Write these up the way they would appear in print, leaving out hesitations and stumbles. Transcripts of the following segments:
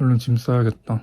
얼른 짐 싸야겠다.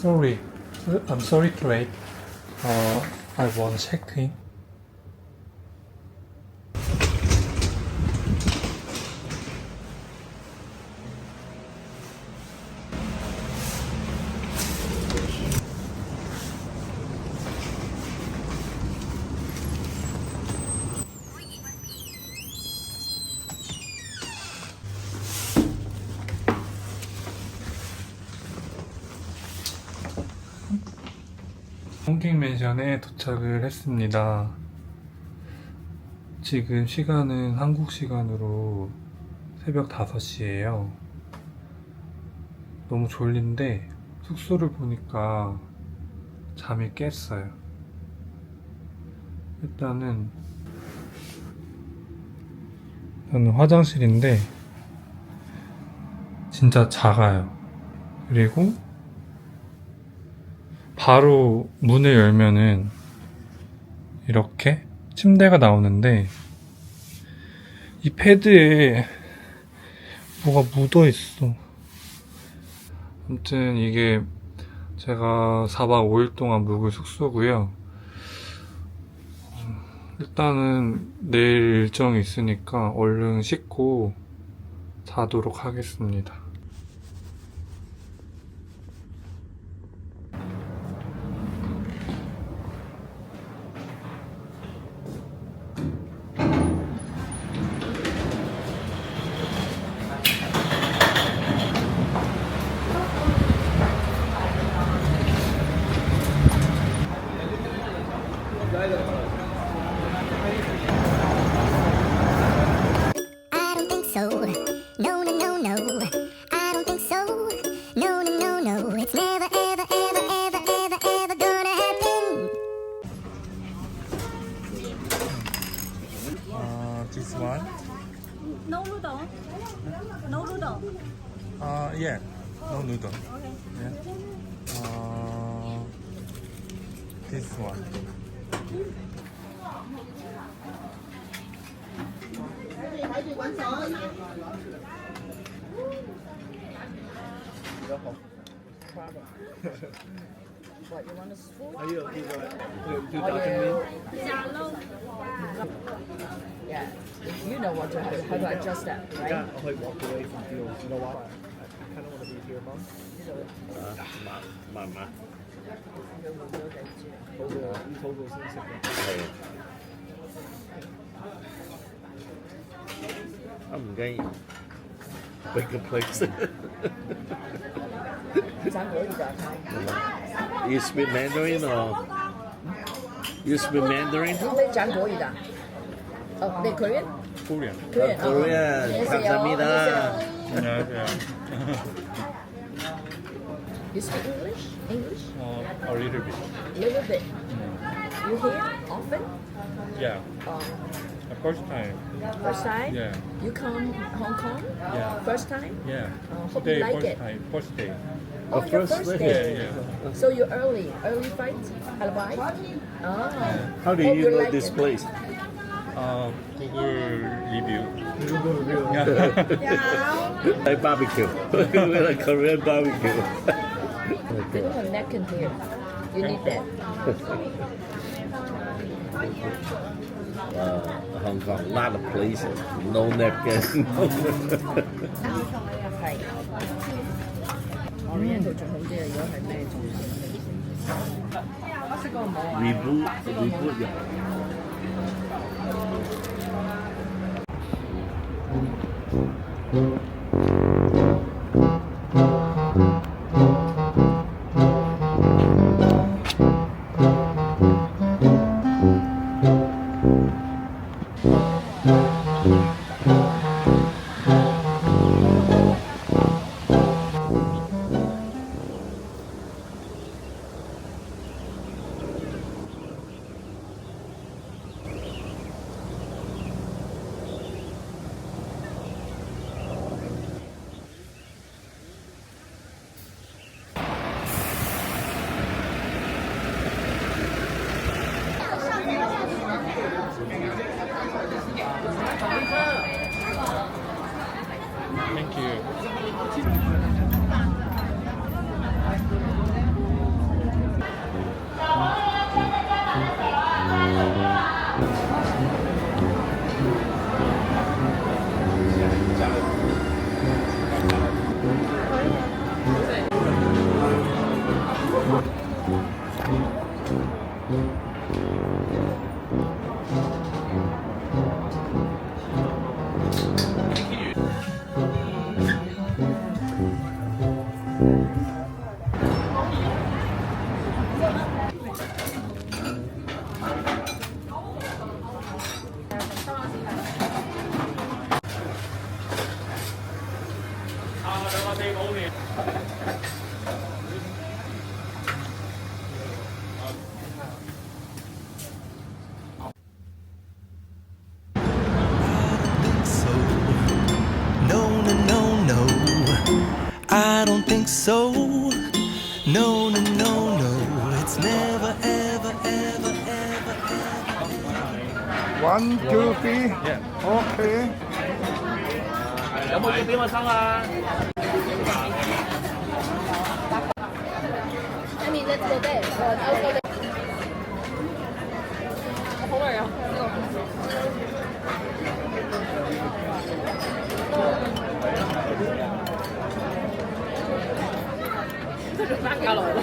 Sorry, I'm sorry to wait. I want check-in. 홍킹맨션에 도착을 했습니다. 지금 시간은 한국 시간으로 새벽 5시예요. 너무 졸린데 숙소를 보니까 잠이 깼어요. 일단은 화장실인데 진짜 작아요. 그리고 바로 문을 열면은 이렇게 침대가 나오는데 이 패드에 뭐가 묻어 있어. 아무튼 이게 제가 4박 5일 동안 묵을 숙소고요. 일단은 내일 일정이 있으니까 얼른 씻고 자도록 하겠습니다. So, no, no, no, no, I don't think so. No, no, no, no, it's never, ever, ever, ever, ever, ever gonna happen. This one? No noodle. No noodle. Yeah, no noodle. Okay. Yeah. This one. What you want a spoon? Yeah. You know what to how to adjust that, right? Yeah, I'll like walk away from feels. You know what? I kind of want to be here, Mom. 慢慢偷個先食嘅。係啊，唔緊要，big place. You speak Mandarin or you speak Mandarin? 你讲国语的？哦，你Korean? Korean. Korean. Korean. 감사합니다. 안녕하세요. You speak English? English? A little bit. Little bit. You here often? Yeah. The first time. First time? Yeah. You come Hong Kong? Yeah. First time? Yeah. Hope you Today like first it. time. First day. Oh, your first day. Yeah. So you early flight? Hawaii? Ah. How do Hope you know like this it. place? 구글 리뷰. Like barbecue. Like Korean barbecue. They don't have napkin here. You need that. Hong Kong, a lot of places, no napkin. Oriental 仲好啲啊，如果係咩中式？識個冇啊？ Reboot 有。Thank you. So, no, no, no, no. I don't think so. No, no, no, no. It's never, ever, ever, ever, ever. 1, 2, 3. Okay. 有冇要俾我收啊？ I mean, let's go there. I'll go there. 好耐啊！呢個翻架來咯。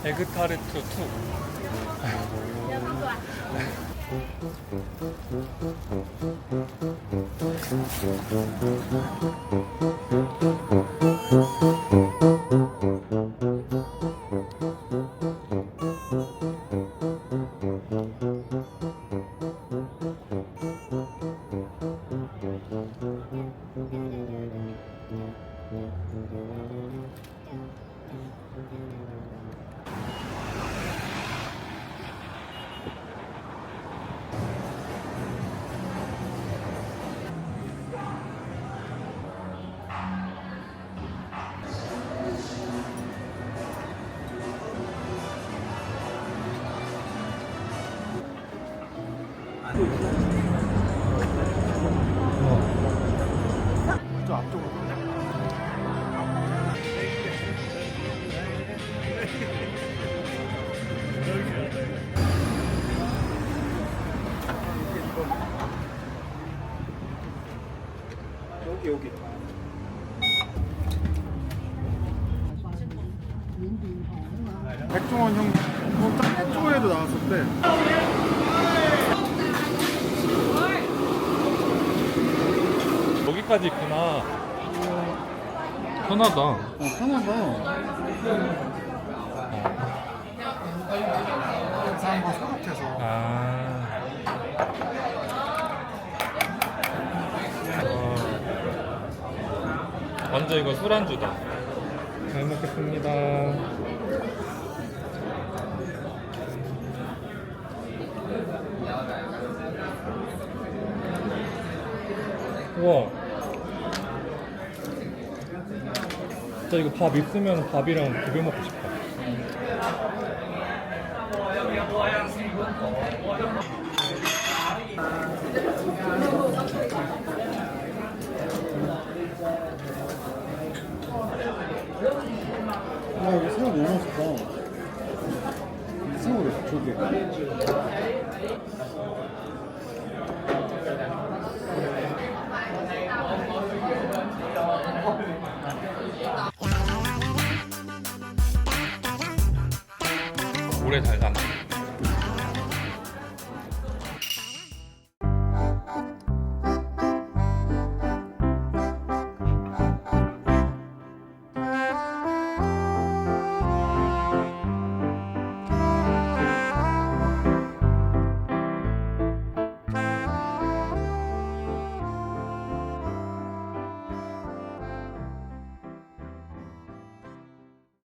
에그타르트 2. 저 앞쪽으로. 여기. 백종원 형, 백종원에도 나왔을 때. 이렇게까지 있구나. 편하다. 편하다. 사람과 소독해서. 완전 이거 술안주다. 잘 먹겠습니다. 우와. 진짜 이거 밥 있으면 밥이랑 비벼 먹고 싶다. 아, 이거 새우 너무 맛있다. 새우를 저기. 오래 잘 간다.